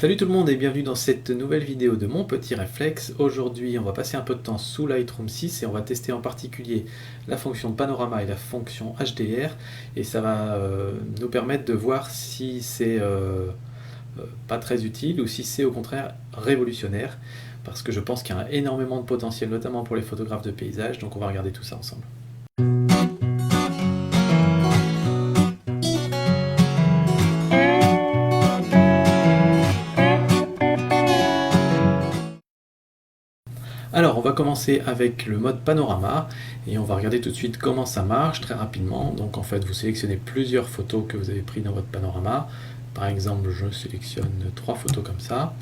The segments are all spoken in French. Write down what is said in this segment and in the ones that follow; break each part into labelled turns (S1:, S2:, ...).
S1: Salut tout le monde et bienvenue dans cette nouvelle vidéo de mon petit réflexe. Aujourd'hui on va passer un peu de temps sous Lightroom 6 et on va tester en particulier la fonction panorama et la fonction HDR et ça va nous permettre de voir si c'est pas très utile ou si c'est au contraire révolutionnaire, parce que je pense qu'il y a énormément de potentiel notamment pour les photographes de paysage, donc on va regarder tout ça ensemble. Alors on va commencer avec le mode panorama et on va regarder tout de suite comment ça marche très rapidement. Donc en fait vous sélectionnez plusieurs photos que vous avez prises dans votre panorama. Par exemple je sélectionne 3 photos comme ça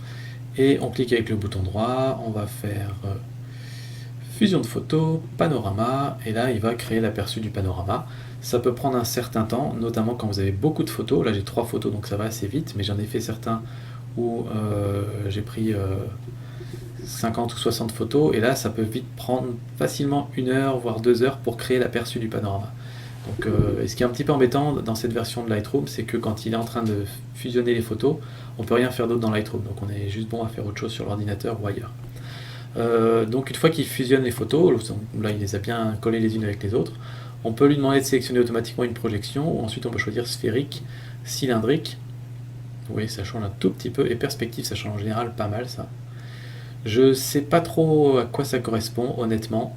S1: et on clique avec le bouton droit, on va faire fusion de photos, panorama, et là il va créer l'aperçu du panorama. Ça peut prendre un certain temps, notamment quand vous avez beaucoup de photos. Là j'ai 3 photos donc ça va assez vite, mais j'en ai fait certains où j'ai pris 50 ou 60 photos, et là ça peut vite prendre facilement 1 heure voire 2 heures pour créer l'aperçu du panorama. Donc, et ce qui est un petit peu embêtant dans cette version de Lightroom, c'est que quand il est en train de fusionner les photos, on peut rien faire d'autre dans Lightroom, donc on est juste bon à faire autre chose sur l'ordinateur ou ailleurs. Donc une fois qu'il fusionne les photos, là il les a bien collées les unes avec les autres, on peut lui demander de sélectionner automatiquement une projection, ou ensuite on peut choisir sphérique, cylindrique, vous voyez ça change un tout petit peu, et perspective ça change en général pas mal ça. Je sais pas trop à quoi ça correspond, honnêtement.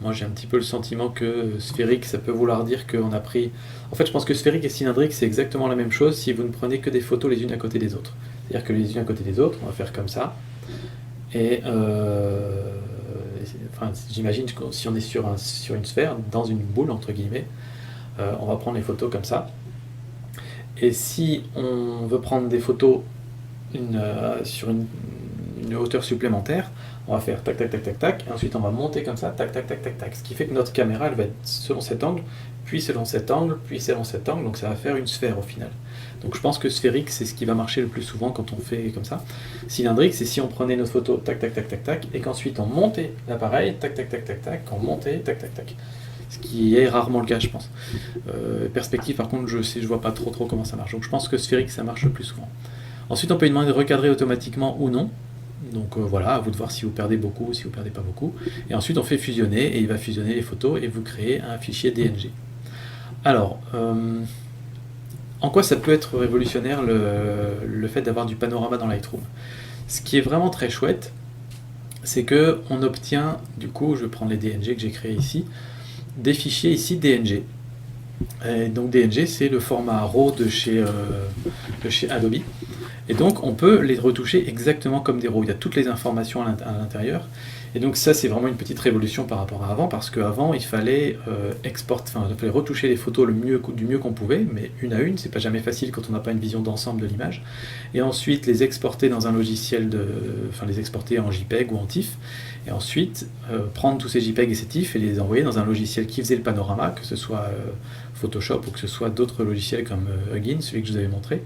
S1: Moi j'ai un petit peu le sentiment que sphérique ça peut vouloir dire qu'on a pris... En fait je pense que sphérique et cylindrique c'est exactement la même chose si vous ne prenez que des photos les unes à côté des autres. C'est-à-dire que les unes à côté des autres, on va faire comme ça. Et enfin, j'imagine que si on est sur une sphère, dans une boule entre guillemets, on va prendre les photos comme ça. Et si on veut prendre des photos sur une hauteur supplémentaire, on va faire tac tac tac tac tac, et ensuite on va monter comme ça, tac tac tac tac tac, ce qui fait que notre caméra elle va être selon cet angle, puis selon cet angle, puis selon cet angle, donc ça va faire une sphère au final. Donc je pense que sphérique c'est ce qui va marcher le plus souvent quand on fait comme ça. Cylindrique c'est si on prenait notre photo tac tac tac tac tac, et qu'ensuite on montait l'appareil, tac tac tac tac tac, on montait tac tac tac. Ce qui est rarement le cas je pense. Perspective par contre je vois pas trop comment ça marche, donc je pense que sphérique ça marche le plus souvent. Ensuite on peut lui demander de recadrer automatiquement ou non. Donc voilà, à vous de voir si vous perdez beaucoup ou si vous perdez pas beaucoup. Et ensuite on fait fusionner, et il va fusionner les photos et vous créez un fichier DNG. Alors, en quoi ça peut être révolutionnaire le fait d'avoir du panorama dans Lightroom? Ce qui est vraiment très chouette, c'est que on obtient, du coup, je vais prendre les DNG que j'ai créés ici, des fichiers ici DNG. Et donc DNG c'est le format RAW de chez Adobe. Et donc on peut les retoucher exactement comme des RAW, il y a toutes les informations à l'intérieur. Et donc ça c'est vraiment une petite révolution par rapport à avant, parce qu'avant il fallait retoucher les photos du mieux qu'on pouvait, mais une à une, c'est pas jamais facile quand on n'a pas une vision d'ensemble de l'image. Et ensuite les exporter dans un logiciel les exporter en JPEG ou en TIFF, et ensuite prendre tous ces JPEG et ces TIFF et les envoyer dans un logiciel qui faisait le panorama, que ce soit Photoshop ou que ce soit d'autres logiciels comme Huggin, celui que je vous avais montré.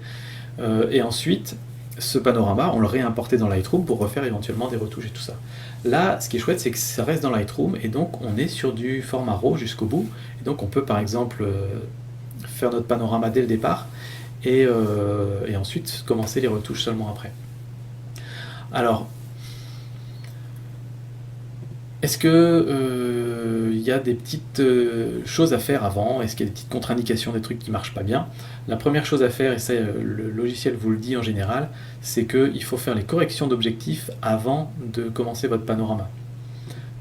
S1: Et ensuite, ce panorama, on le réimportait dans Lightroom pour refaire éventuellement des retouches et tout ça. Là, ce qui est chouette, c'est que ça reste dans Lightroom, et donc on est sur du format RAW jusqu'au bout. Et donc on peut par exemple faire notre panorama dès le départ, et ensuite commencer les retouches seulement après. Alors, est-ce que y a des petites choses à faire avant? Est-ce qu'il y a des petites contre-indications, des trucs qui ne marchent pas bien? La première chose à faire, et ça le logiciel vous le dit en général, c'est qu'il faut faire les corrections d'objectif avant de commencer votre panorama.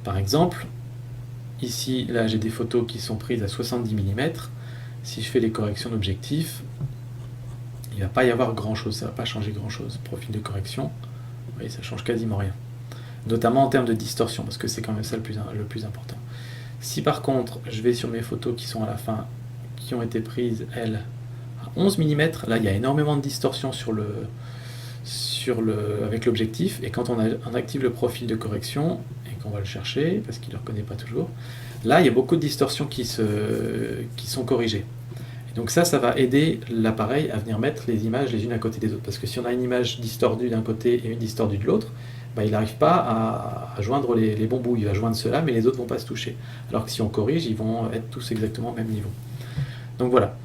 S1: Par exemple, ici, là j'ai des photos qui sont prises à 70 mm. Si je fais les corrections d'objectif, il ne va pas y avoir grand chose, ça ne va pas changer grand chose. Profil de correction, vous voyez, ça change quasiment rien. Notamment en termes de distorsion, parce que c'est quand même ça le plus important. Si par contre je vais sur mes photos qui sont à la fin, qui ont été prises elles à 11 mm, là il y a énormément de distorsion avec l'objectif, et quand on active le profil de correction et qu'on va le chercher parce qu'il ne le reconnaît pas toujours, là il y a beaucoup de distorsions qui sont corrigées. Et donc ça va aider l'appareil à venir mettre les images les unes à côté des autres, parce que si on a une image distordue d'un côté et une distordue de l'autre, il n'arrive pas à joindre les bons bouts, il va joindre ceux-là, mais les autres ne vont pas se toucher. Alors que si on corrige, ils vont être tous exactement au même niveau. Donc voilà.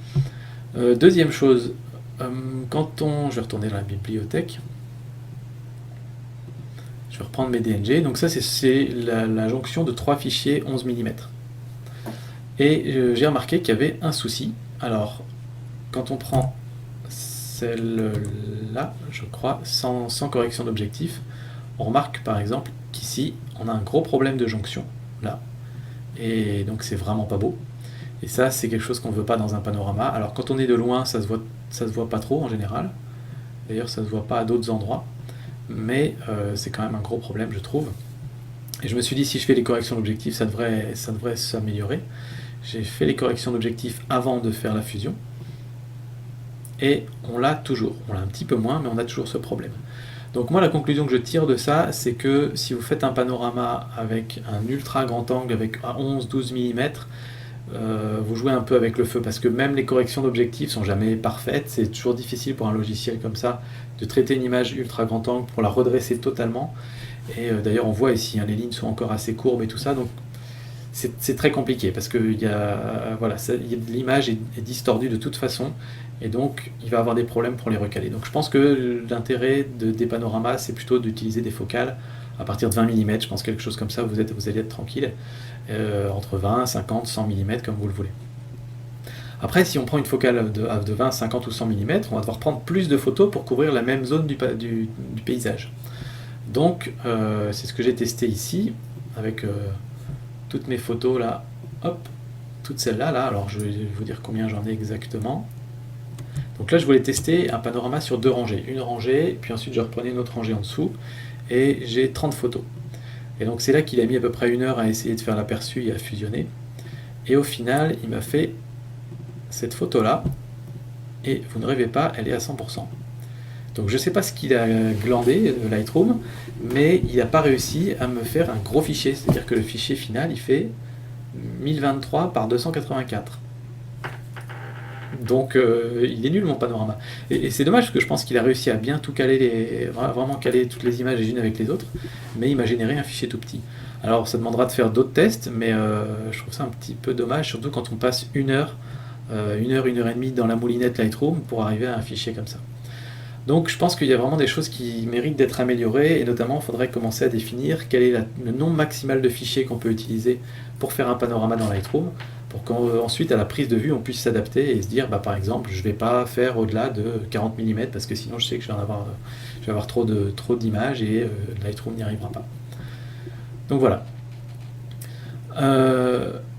S1: Deuxième chose, je vais retourner dans la bibliothèque. Je vais reprendre mes DNG. Donc ça, c'est la jonction de 3 fichiers 11 mm. Et j'ai remarqué qu'il y avait un souci. Alors, quand on prend celle-là, je crois, sans correction d'objectif, on remarque par exemple qu'ici, on a un gros problème de jonction, là. Et donc c'est vraiment pas beau. Et ça, c'est quelque chose qu'on ne veut pas dans un panorama. Alors quand on est de loin, ça se voit pas trop en général. D'ailleurs, ça se voit pas à d'autres endroits. Mais c'est quand même un gros problème, je trouve. Et je me suis dit, si je fais les corrections d'objectif, ça devrait s'améliorer. J'ai fait les corrections d'objectif avant de faire la fusion. Et on l'a toujours. On l'a un petit peu moins, mais on a toujours ce problème. Donc moi, la conclusion que je tire de ça, c'est que si vous faites un panorama avec un ultra grand angle, avec 11-12 mm, vous jouez un peu avec le feu, parce que même les corrections d'objectifs sont jamais parfaites. C'est toujours difficile pour un logiciel comme ça de traiter une image ultra grand angle pour la redresser totalement. Et d'ailleurs, on voit ici, hein, les lignes sont encore assez courbes et tout ça, donc c'est très compliqué, parce que l'image est distordue de toute façon, et donc il va avoir des problèmes pour les recaler. Donc je pense que l'intérêt des panoramas, c'est plutôt d'utiliser des focales à partir de 20 mm, je pense quelque chose comme ça, vous allez être tranquille, entre 20, 50, 100 mm, comme vous le voulez. Après, si on prend une focale de 20, 50 ou 100 mm, on va devoir prendre plus de photos pour couvrir la même zone du paysage. Donc, c'est ce que j'ai testé ici, avec toutes mes photos là, hop, toutes celles-là, là. Alors je vais vous dire combien j'en ai exactement. Donc là, je voulais tester un panorama sur 2 rangées. Une rangée, puis ensuite je reprenais une autre rangée en dessous, et j'ai 30 photos. Et donc c'est là qu'il a mis à peu près 1 heure à essayer de faire l'aperçu et à fusionner. Et au final, il m'a fait cette photo-là, et vous ne rêvez pas, elle est à 100%. Donc je ne sais pas ce qu'il a glandé, Lightroom, mais il n'a pas réussi à me faire un gros fichier. C'est-à-dire que le fichier final, il fait 1023 par 284. Donc il est nul mon panorama. Et c'est dommage parce que je pense qu'il a réussi à bien tout caler, vraiment caler toutes les images les unes avec les autres, mais il m'a généré un fichier tout petit. Alors ça demandera de faire d'autres tests, mais je trouve ça un petit peu dommage, surtout quand on passe 1 heure, 1 heure et demie dans la moulinette Lightroom pour arriver à un fichier comme ça. Donc je pense qu'il y a vraiment des choses qui méritent d'être améliorées, et notamment il faudrait commencer à définir quel est le nombre maximal de fichiers qu'on peut utiliser pour faire un panorama dans Lightroom, pour qu'ensuite à la prise de vue on puisse s'adapter et se dire, par exemple, je ne vais pas faire au-delà de 40 mm parce que sinon je sais que je vais avoir trop d'images et Lightroom n'y arrivera pas. Donc voilà.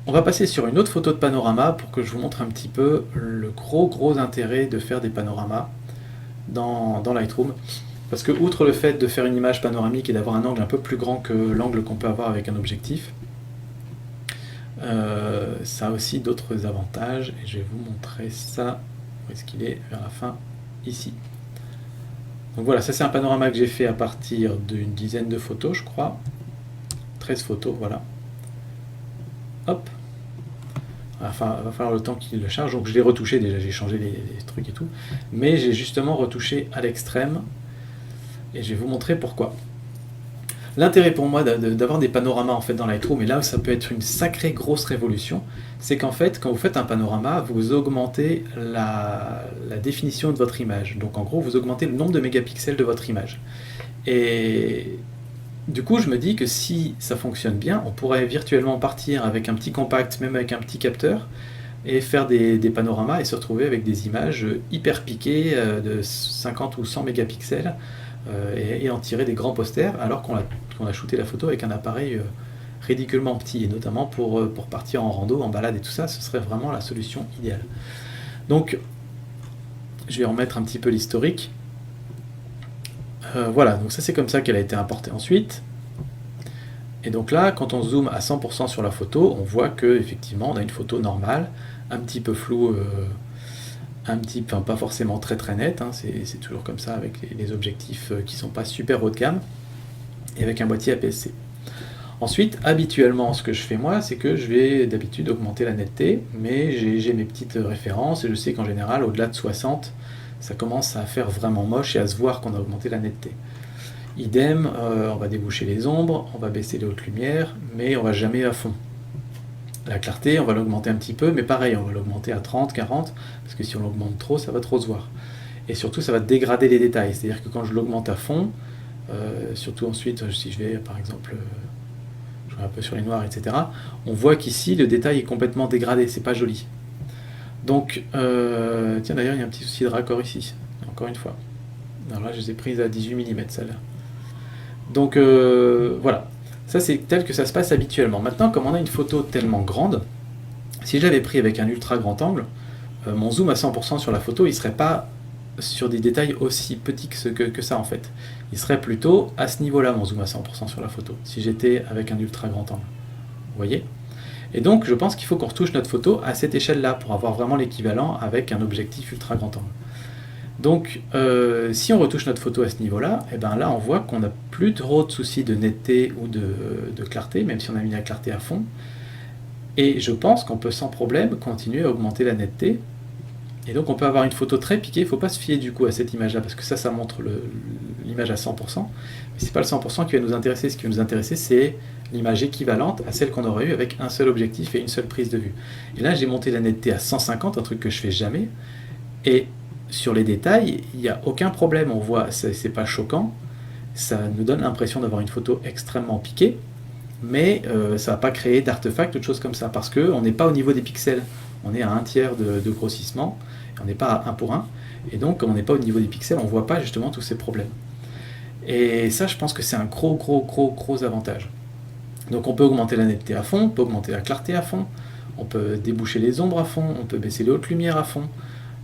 S1: On va passer sur une autre photo de panorama pour que je vous montre un petit peu le gros intérêt de faire des panoramas dans Lightroom, parce que outre le fait de faire une image panoramique et d'avoir un angle un peu plus grand que l'angle qu'on peut avoir avec un objectif, ça a aussi d'autres avantages, et je vais vous montrer ça. Où est-ce qu'il est? Vers la fin, ici. Donc voilà, ça c'est un panorama que j'ai fait à partir d'une dizaine de photos, je crois. 13 photos, voilà. Hop. Enfin, il va falloir le temps qu'il le charge, donc je l'ai retouché déjà, j'ai changé les trucs et tout, mais j'ai justement retouché à l'extrême, et je vais vous montrer pourquoi. L'intérêt pour moi d'avoir des panoramas en fait dans Lightroom, et là où ça peut être une sacrée grosse révolution, c'est qu'en fait, quand vous faites un panorama, vous augmentez la définition de votre image. Donc en gros, vous augmentez le nombre de mégapixels de votre image. Et du coup, je me dis que si ça fonctionne bien, on pourrait virtuellement partir avec un petit compact, même avec un petit capteur, et faire des panoramas et se retrouver avec des images hyper piquées de 50 ou 100 mégapixels et en tirer des grands posters, alors qu'on a shooté la photo avec un appareil ridiculement petit, et notamment pour partir en rando, en balade et tout ça, ce serait vraiment la solution idéale. Donc, je vais remettre un petit peu l'historique. Voilà, donc ça c'est comme ça qu'elle a été importée ensuite. Et donc là, quand on zoome à 100% sur la photo, on voit que effectivement on a une photo normale, un petit peu floue, enfin pas forcément très nette, hein, c'est toujours comme ça avec les objectifs qui sont pas super haut de gamme, et avec un boîtier APS-C. Ensuite, habituellement, ce que je fais moi, c'est que je vais d'habitude augmenter la netteté, mais j'ai mes petites références, et je sais qu'en général, au-delà de 60, ça commence à faire vraiment moche et à se voir qu'on a augmenté la netteté. Idem, on va déboucher les ombres, on va baisser les hautes lumières, mais on va jamais à fond. La clarté, on va l'augmenter un petit peu, mais pareil, on va l'augmenter à 30, 40, parce que si on l'augmente trop, ça va trop se voir. Et surtout, ça va dégrader les détails, c'est-à-dire que quand je l'augmente à fond, surtout ensuite si je vais par exemple je vais un peu sur les noirs, etc. On voit qu'ici le détail est complètement dégradé, c'est pas joli. Donc, tiens d'ailleurs il y a un petit souci de raccord ici, encore une fois. Alors là je les ai prises à 18 mm celle-là. Donc voilà, ça c'est tel que ça se passe habituellement. Maintenant, comme on a une photo tellement grande, si j'avais pris avec un ultra grand angle, mon zoom à 100% sur la photo, il ne serait pas sur des détails aussi petits que ça en fait. Il serait plutôt à ce niveau-là, mon zoom à 100% sur la photo, si j'étais avec un ultra grand angle. Vous voyez? Et donc je pense qu'il faut qu'on retouche notre photo à cette échelle-là pour avoir vraiment l'équivalent avec un objectif ultra grand angle. Donc si on retouche notre photo à ce niveau-là, et ben là on voit qu'on n'a plus trop de soucis de netteté ou de clarté, même si on a mis la clarté à fond. Et je pense qu'on peut sans problème continuer à augmenter la netteté. Et donc on peut avoir une photo très piquée. Il ne faut pas se fier du coup à cette image-là, parce que ça montre l'image à 100%. Mais ce n'est pas le 100% qui va nous intéresser. Ce qui va nous intéresser, c'est l'image équivalente à celle qu'on aurait eue avec un seul objectif et une seule prise de vue. Et là, j'ai monté la netteté à 150, un truc que je fais jamais. Et sur les détails, il n'y a aucun problème. On voit, c'est pas choquant. Ça nous donne l'impression d'avoir une photo extrêmement piquée. Mais ça ne va pas créer d'artefacts ou de choses comme ça, parce qu'on n'est pas au niveau des pixels. On est à 1/3 de grossissement, et on n'est pas à 1 pour 1, et donc comme on n'est pas au niveau des pixels, on ne voit pas justement tous ces problèmes. Et ça, je pense que c'est un gros avantage. Donc on peut augmenter la netteté à fond, on peut augmenter la clarté à fond, on peut déboucher les ombres à fond, on peut baisser les hautes lumières à fond,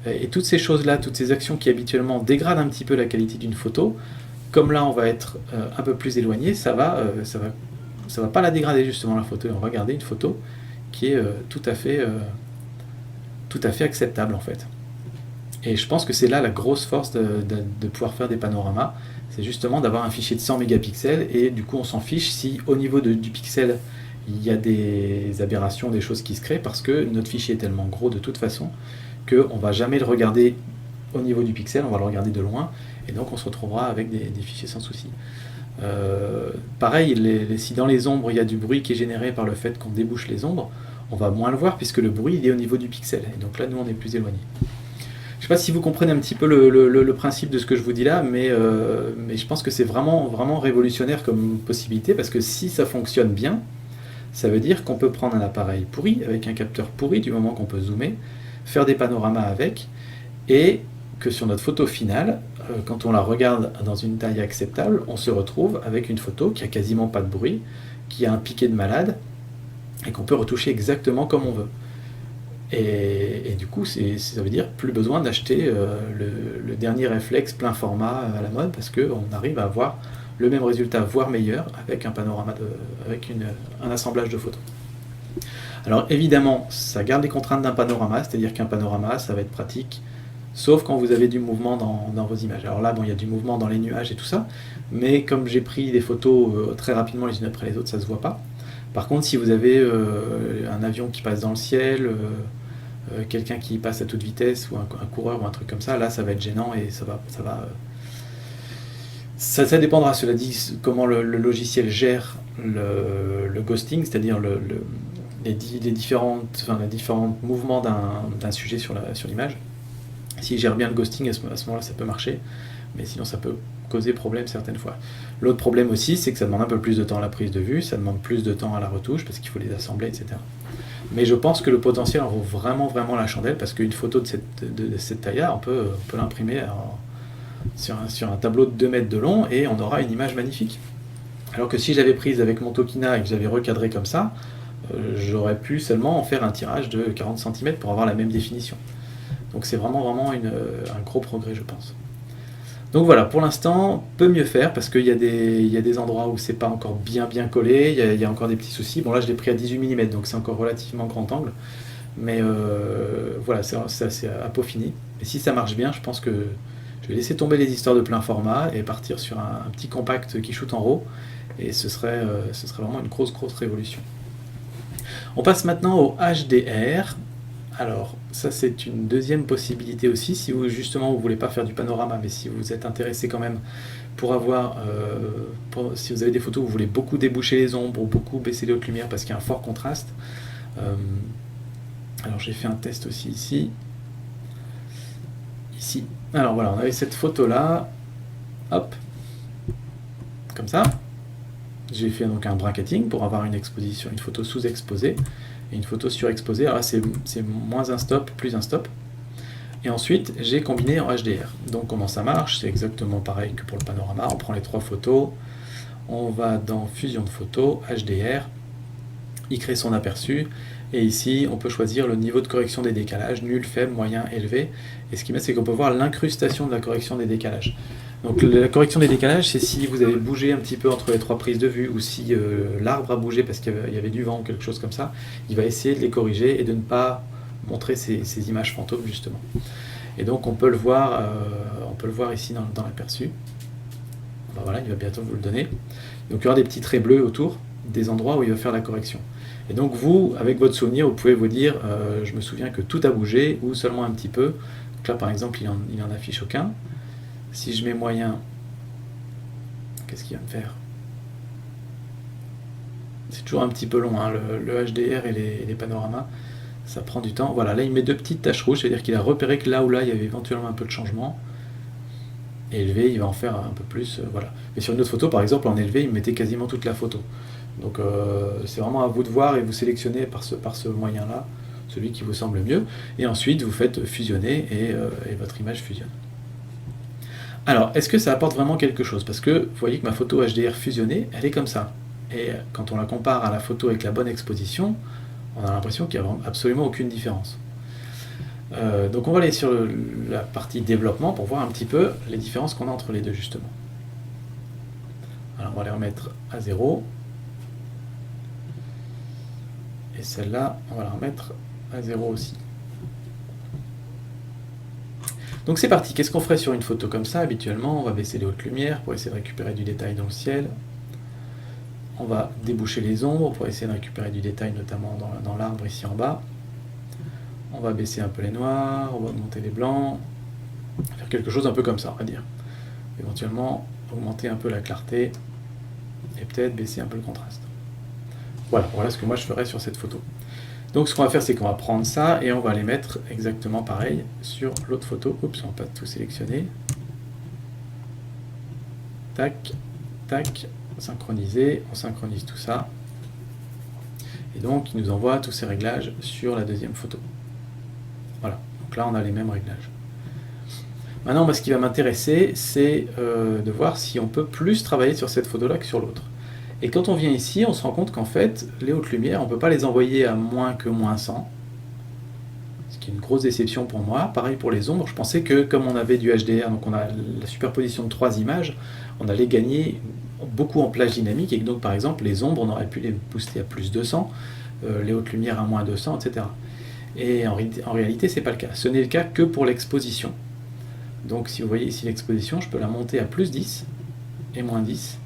S1: et toutes ces choses-là, toutes ces actions qui habituellement dégradent un petit peu la qualité d'une photo, comme là on va être un peu plus éloigné, ça va pas la dégrader justement la photo, et on va garder une photo qui est tout à fait acceptable en fait. Et je pense que c'est là la grosse force de pouvoir faire des panoramas, c'est justement d'avoir un fichier de 100 mégapixels, et du coup on s'en fiche si au niveau du pixel il y a des aberrations, des choses qui se créent, parce que notre fichier est tellement gros de toute façon qu'on ne va jamais le regarder au niveau du pixel, on va le regarder de loin, et donc on se retrouvera avec des fichiers sans souci. Pareil, si dans les ombres il y a du bruit qui est généré par le fait qu'on débouche les ombres, on va moins le voir puisque le bruit il est au niveau du pixel, et donc là nous on est plus éloigné. Je ne sais pas si vous comprenez un petit peu le principe de ce que je vous dis là, mais je pense que c'est vraiment révolutionnaire comme possibilité, parce que si ça fonctionne bien, ça veut dire qu'on peut prendre un appareil pourri, avec un capteur pourri du moment qu'on peut zoomer, faire des panoramas avec, et que sur notre photo finale, quand on la regarde dans une taille acceptable, on se retrouve avec une photo qui a quasiment pas de bruit, qui a un piqué de malade, et qu'on peut retoucher exactement comme on veut. Et du coup, ça veut dire plus besoin d'acheter le dernier réflexe plein format à la mode, parce qu'on arrive à avoir le même résultat, voire meilleur, avec un panorama, avec un assemblage de photos. Alors évidemment, ça garde les contraintes d'un panorama, c'est-à-dire qu'un panorama, ça va être pratique, sauf quand vous avez du mouvement dans vos images. Alors là, bon, il y a du mouvement dans les nuages et tout ça, mais comme j'ai pris des photos très rapidement les unes après les autres, ça ne se voit pas. Par contre, si vous avez un avion qui passe dans le ciel, quelqu'un qui passe à toute vitesse, ou un coureur ou un truc comme ça, là ça va être gênant, et ça dépendra, cela dit, comment le logiciel gère le ghosting, c'est-à-dire les différents mouvements d'un sujet sur l'image. S'il gère bien le ghosting, à ce moment-là ça peut marcher, mais sinon ça peut causer problème certaines fois. L'autre problème aussi, c'est que ça demande un peu plus de temps à la prise de vue, ça demande plus de temps à la retouche, parce qu'il faut les assembler, etc. Mais je pense que le potentiel en vaut vraiment la chandelle, parce qu'une photo de cette taille-là, on peut l'imprimer sur un tableau de 2 mètres de long, et on aura une image magnifique. Alors que si j'avais prise avec mon Tokina et que j'avais recadré comme ça, j'aurais pu seulement en faire un tirage de 40 cm pour avoir la même définition. Donc c'est vraiment un gros progrès, je pense. Donc voilà, pour l'instant, peut mieux faire, parce qu'il y a des endroits où c'est pas encore bien collé, il y a encore des petits soucis. Bon là je l'ai pris à 18 mm, donc c'est encore relativement grand angle, mais voilà, c'est à peaufiner. Et si ça marche bien, je pense que je vais laisser tomber les histoires de plein format et partir sur un petit compact qui shoot en RAW, et ce serait vraiment une grosse révolution. On passe maintenant au HDR. Alors, ça c'est une deuxième possibilité aussi, si vous justement vous voulez pas faire du panorama, mais si vous êtes intéressé quand même pour avoir, si vous avez des photos où vous voulez beaucoup déboucher les ombres ou beaucoup baisser les hautes lumières parce qu'il y a un fort contraste. Alors j'ai fait un test aussi ici. Alors voilà, on avait cette photo là, hop, comme ça. J'ai fait donc un bracketing pour avoir une exposition, une photo sous-exposée et une photo surexposée. Alors là, c'est moins un stop, plus un stop. Et ensuite, j'ai combiné en HDR. Donc comment ça marche? C'est exactement pareil que pour le panorama. On prend les 3 photos, on va dans Fusion de photos, HDR, il crée son aperçu, et ici, on peut choisir le niveau de correction des décalages, nul, faible, moyen, élevé. Et ce qui met, c'est qu'on peut voir l'incrustation de la correction des décalages. Donc la correction des décalages, c'est si vous avez bougé un petit peu entre les 3 prises de vue, ou si l'arbre a bougé parce qu'il y avait du vent ou quelque chose comme ça, il va essayer de les corriger et de ne pas montrer ces images fantômes, justement. Et donc on peut le voir ici dans l'aperçu. Ben voilà, il va bientôt vous le donner. Donc il y aura des petits traits bleus autour des endroits où il va faire la correction. Et donc vous, avec votre souvenir, vous pouvez vous dire je me souviens que tout a bougé ou seulement un petit peu. Donc là par exemple il en affiche aucun. Si je mets moyen, qu'est-ce qu'il va me faire? C'est toujours un petit peu long, hein, le HDR et les panoramas, ça prend du temps. Voilà, là il met 2 petites taches rouges, c'est-à-dire qu'il a repéré que là ou là il y avait éventuellement un peu de changement. Et élevé, il va en faire un peu plus, voilà. Mais sur une autre photo, par exemple, en élevé, il mettait quasiment toute la photo. Donc c'est vraiment à vous de voir et vous sélectionnez par ce moyen-là, celui qui vous semble mieux. Et ensuite, vous faites fusionner et votre image fusionne. Alors, est-ce que ça apporte vraiment quelque chose? Parce que vous voyez que ma photo HDR fusionnée, elle est comme ça. Et quand on la compare à la photo avec la bonne exposition, on a l'impression qu'il n'y a absolument aucune différence. Donc on va aller sur la partie développement pour voir un petit peu les différences qu'on a entre les deux, justement. Alors on va les remettre à 0. Et celle-là, on va la remettre à 0 aussi. Donc c'est parti. Qu'est-ce qu'on ferait sur une photo comme ça? Habituellement, on va baisser les hautes lumières pour essayer de récupérer du détail dans le ciel. On va déboucher les ombres pour essayer de récupérer du détail, notamment dans l'arbre ici en bas. On va baisser un peu les noirs, on va augmenter les blancs. Faire quelque chose un peu comme ça, on va dire. Éventuellement, augmenter un peu la clarté et peut-être baisser un peu le contraste. Voilà ce que moi je ferais sur cette photo. Donc ce qu'on va faire, c'est qu'on va prendre ça et on va les mettre exactement pareil sur l'autre photo. Oups, on va pas tout sélectionner. Tac, tac, synchroniser, on synchronise tout ça. Et donc il nous envoie tous ces réglages sur la deuxième photo. Voilà, donc là on a les mêmes réglages. Maintenant, ce qui va m'intéresser, c'est de voir si on peut plus travailler sur cette photo-là que sur l'autre. Et quand on vient ici, on se rend compte qu'en fait, les hautes lumières, on ne peut pas les envoyer à moins que moins 100. Ce qui est une grosse déception pour moi. Pareil pour les ombres, je pensais que comme on avait du HDR, donc on a la superposition de 3 images, on allait gagner beaucoup en plage dynamique et que donc par exemple les ombres, on aurait pu les booster à plus 200, les hautes lumières à moins 200, etc. Et en réalité, ce n'est pas le cas. Ce n'est le cas que pour l'exposition. Donc si vous voyez ici l'exposition, je peux la monter à plus 10 et moins 10.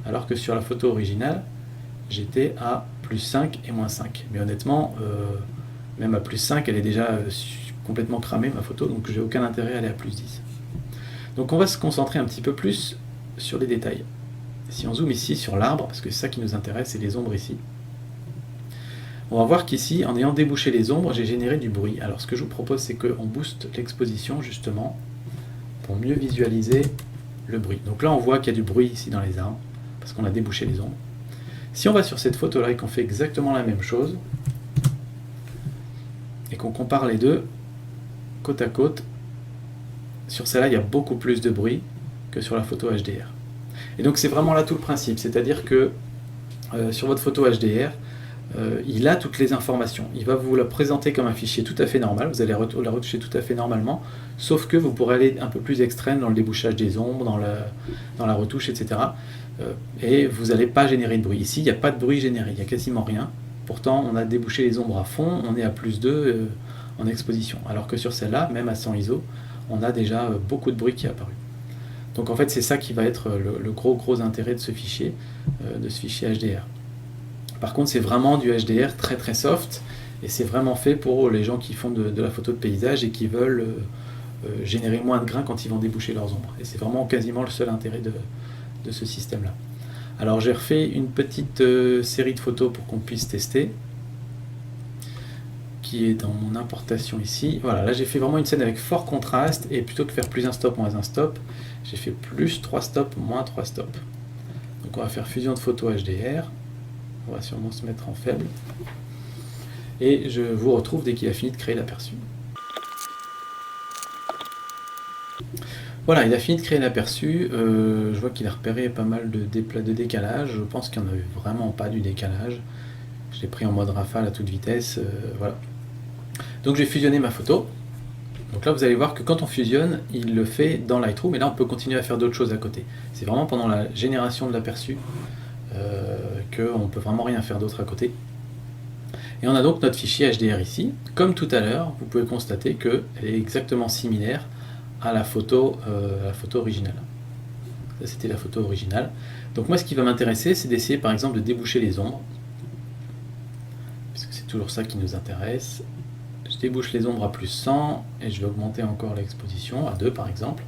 S1: Alors que sur la photo originale, j'étais à plus 5 et moins 5. Mais honnêtement, même à plus 5, elle est déjà complètement cramée, ma photo, donc j'ai aucun intérêt à aller à plus 10. Donc on va se concentrer un petit peu plus sur les détails. Si on zoome ici sur l'arbre, parce que c'est ça qui nous intéresse, c'est les ombres ici, on va voir qu'ici, en ayant débouché les ombres, j'ai généré du bruit. Alors ce que je vous propose, c'est qu'on booste l'exposition, justement, pour mieux visualiser le bruit. Donc là, on voit qu'il y a du bruit ici dans les arbres, parce qu'on a débouché les ombres. Si on va sur cette photo-là et qu'on fait exactement la même chose, et qu'on compare les deux, côte à côte, sur celle-là, il y a beaucoup plus de bruit que sur la photo HDR. Et donc c'est vraiment là tout le principe, c'est-à-dire que sur votre photo HDR, il a toutes les informations. Il va vous la présenter comme un fichier tout à fait normal, vous allez la retoucher tout à fait normalement, sauf que vous pourrez aller un peu plus extrême dans le débouchage des ombres, dans la retouche, etc. Et vous n'allez pas générer de bruit. Ici, il n'y a pas de bruit généré, il n'y a quasiment rien. Pourtant, on a débouché les ombres à fond, on est à plus 2 en exposition. Alors que sur celle-là, même à 100 ISO, on a déjà beaucoup de bruit qui est apparu. Donc en fait, c'est ça qui va être le gros intérêt de ce fichier HDR. Par contre, c'est vraiment du HDR très très soft, et c'est vraiment fait pour les gens qui font de la photo de paysage et qui veulent générer moins de grains quand ils vont déboucher leurs ombres. Et c'est vraiment quasiment le seul intérêt de ce système-là. Alors j'ai refait une petite série de photos pour qu'on puisse tester, qui est dans mon importation ici. Voilà, là j'ai fait vraiment une scène avec fort contraste, et plutôt que faire plus un stop, moins un stop, j'ai fait plus 3 stops, moins 3 stops. Donc on va faire fusion de photos HDR. On va sûrement se mettre en faible. Et je vous retrouve dès qu'il a fini de créer l'aperçu. Voilà, il a fini de créer l'aperçu. Je vois qu'il a repéré pas mal de décalage. Je pense qu'il n'y en avait vraiment pas du décalage. Je l'ai pris en mode rafale à toute vitesse. Voilà. Donc j'ai fusionné ma photo. Donc là, vous allez voir que quand on fusionne, il le fait dans Lightroom. Et là, on peut continuer à faire d'autres choses à côté. C'est vraiment pendant la génération de l'aperçu qu'on ne peut vraiment rien faire d'autre à côté. Et on a donc notre fichier HDR ici. Comme tout à l'heure, vous pouvez constater qu'elle est exactement similaire à la photo originale. Ça, c'était la photo originale. Donc moi, ce qui va m'intéresser, c'est d'essayer par exemple de déboucher les ombres. Puisque c'est toujours ça qui nous intéresse. Je débouche les ombres à plus 100 et je vais augmenter encore l'exposition à 2 par exemple.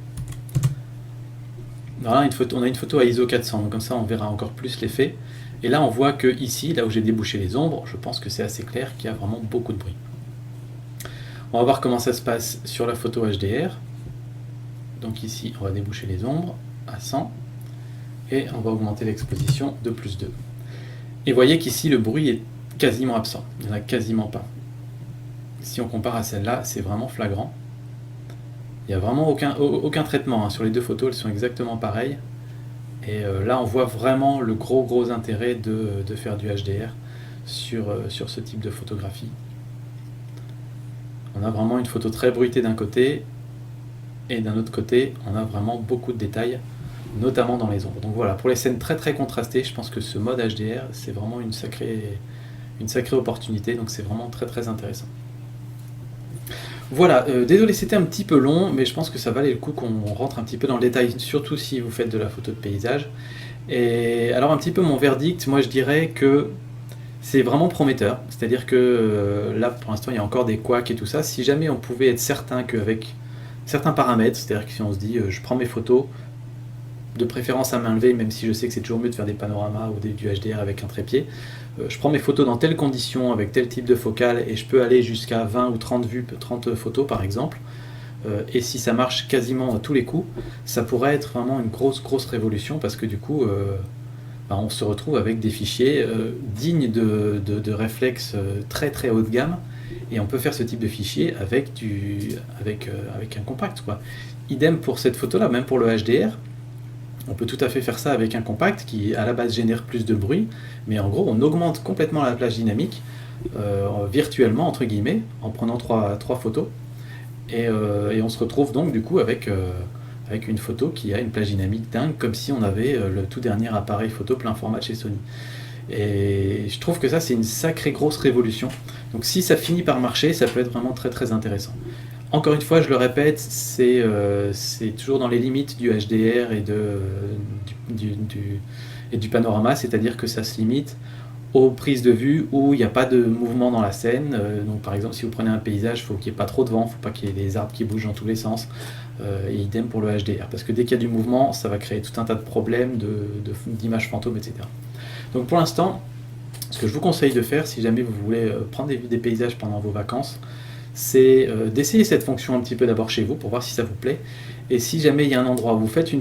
S1: Voilà, on a une photo à ISO 400, donc comme ça on verra encore plus l'effet. Et là on voit que ici, là où j'ai débouché les ombres, je pense que c'est assez clair qu'il y a vraiment beaucoup de bruit. On va voir comment ça se passe sur la photo HDR. Donc ici on va déboucher les ombres à 100 et on va augmenter l'exposition de plus 2. Et vous voyez qu'ici le bruit est quasiment absent, il n'y en a quasiment pas. Si on compare à celle-là, c'est vraiment flagrant. Il n'y a vraiment aucun traitement. Sur les deux photos, elles sont exactement pareilles. Et là, on voit vraiment le gros intérêt de faire du HDR sur ce type de photographie. On a vraiment une photo très bruitée d'un côté, et d'un autre côté, on a vraiment beaucoup de détails, notamment dans les ombres. Donc voilà, pour les scènes très contrastées, je pense que ce mode HDR, c'est vraiment une sacrée opportunité, donc c'est vraiment très intéressant. Voilà, désolé c'était un petit peu long, mais je pense que ça valait le coup qu'on rentre un petit peu dans le détail, surtout si vous faites de la photo de paysage. Et alors un petit peu mon verdict, moi je dirais que c'est vraiment prometteur, c'est-à-dire que là pour l'instant il y a encore des couacs et tout ça, si jamais on pouvait être certain qu'avec certains paramètres, c'est-à-dire que si on se dit je prends mes photos, de préférence à main levée, même si je sais que c'est toujours mieux de faire des panoramas ou du HDR avec un trépied, je prends mes photos dans telles conditions, avec tel type de focale, et je peux aller jusqu'à 20 ou 30 vues, 30 photos par exemple, et si ça marche quasiment à tous les coups, ça pourrait être vraiment une grosse révolution, parce que du coup, on se retrouve avec des fichiers dignes de réflexes très haut de gamme, et on peut faire ce type de fichier avec un compact, quoi. Idem pour cette photo-là, même pour le HDR, on peut tout à fait faire ça avec un compact qui à la base génère plus de bruit, mais en gros on augmente complètement la plage dynamique virtuellement entre guillemets en prenant trois photos et on se retrouve donc du coup avec une photo qui a une plage dynamique dingue, comme si on avait le tout dernier appareil photo plein format de chez Sony. Et je trouve que ça c'est une sacrée grosse révolution, donc si ça finit par marcher, ça peut être vraiment très intéressant. Encore une fois, je le répète, c'est toujours dans les limites du HDR et du panorama, c'est-à-dire que ça se limite aux prises de vue où il n'y a pas de mouvement dans la scène. Donc par exemple, si vous prenez un paysage, il faut qu'il n'y ait pas trop de vent, il ne faut pas qu'il y ait des arbres qui bougent dans tous les sens, et idem pour le HDR, parce que dès qu'il y a du mouvement, ça va créer tout un tas de problèmes d'images fantômes, etc. Donc pour l'instant, ce que je vous conseille de faire, si jamais vous voulez prendre des paysages pendant vos vacances, c'est d'essayer cette fonction un petit peu d'abord chez vous pour voir si ça vous plaît, et si jamais il y a un endroit où vous faites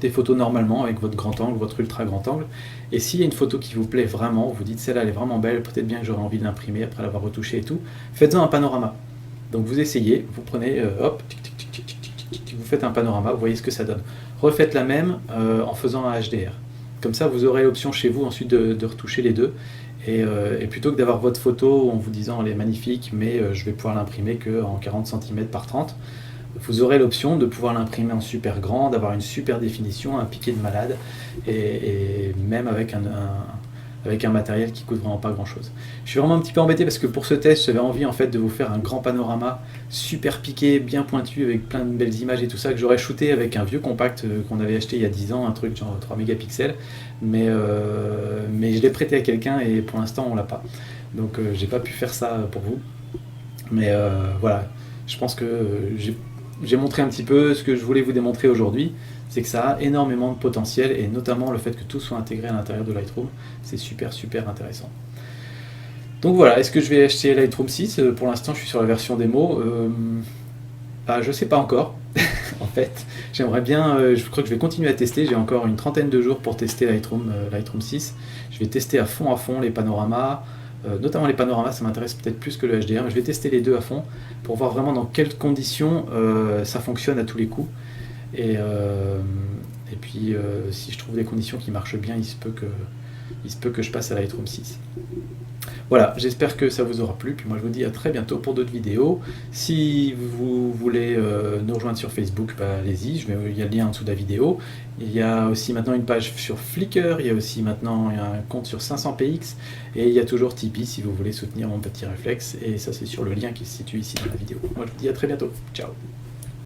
S1: des photos normalement avec votre grand angle, votre ultra grand angle, et s'il y a une photo qui vous plaît vraiment, vous dites celle-là elle est vraiment belle, peut-être bien que j'aurais envie de l'imprimer après l'avoir retouchée et tout, faites-en un panorama. Donc vous essayez, vous prenez, hop, vous faites un panorama, vous voyez ce que ça donne. Refaites la même en faisant un HDR. Comme ça vous aurez l'option chez vous ensuite de retoucher les deux. Et plutôt que d'avoir votre photo en vous disant elle est magnifique, mais je vais pouvoir l'imprimer qu'en 40 cm par 30, vous aurez l'option de pouvoir l'imprimer en super grand, d'avoir une super définition, un piqué de malade, et même avec un matériel qui coûte vraiment pas grand chose. Je suis vraiment un petit peu embêté parce que pour ce test, j'avais envie en fait de vous faire un grand panorama super piqué, bien pointu, avec plein de belles images et tout ça, que j'aurais shooté avec un vieux compact qu'on avait acheté il y a 10 ans, un truc genre 3 mégapixels, mais je l'ai prêté à quelqu'un et pour l'instant on l'a pas. Donc j'ai pas pu faire ça pour vous. Mais voilà, je pense que j'ai montré un petit peu ce que je voulais vous démontrer aujourd'hui, c'est que ça a énormément de potentiel, et notamment le fait que tout soit intégré à l'intérieur de Lightroom, c'est super intéressant. Donc voilà, est-ce que je vais acheter Lightroom 6 ? Pour l'instant je suis sur la version démo, je sais pas encore. En fait, j'aimerais bien, je crois que je vais continuer à tester. J'ai encore une trentaine de jours pour tester Lightroom 6. Je vais tester à fond les panoramas, notamment les panoramas, ça m'intéresse peut-être plus que le HDR, mais je vais tester les deux à fond pour voir vraiment dans quelles conditions ça fonctionne à tous les coups. Et, euh, et puis, si je trouve des conditions qui marchent bien, il se peut que je passe à Lightroom 6. Voilà, j'espère que ça vous aura plu. Puis moi, je vous dis à très bientôt pour d'autres vidéos. Si vous voulez nous rejoindre sur Facebook, bah, allez-y, il y a le lien en dessous de la vidéo. Il y a aussi maintenant une page sur Flickr, il y a aussi maintenant un compte sur 500px, et il y a toujours Tipeee si vous voulez soutenir mon petit réflexe. Et ça, c'est sur le lien qui se situe ici dans la vidéo. Moi, je vous dis à très bientôt. Ciao.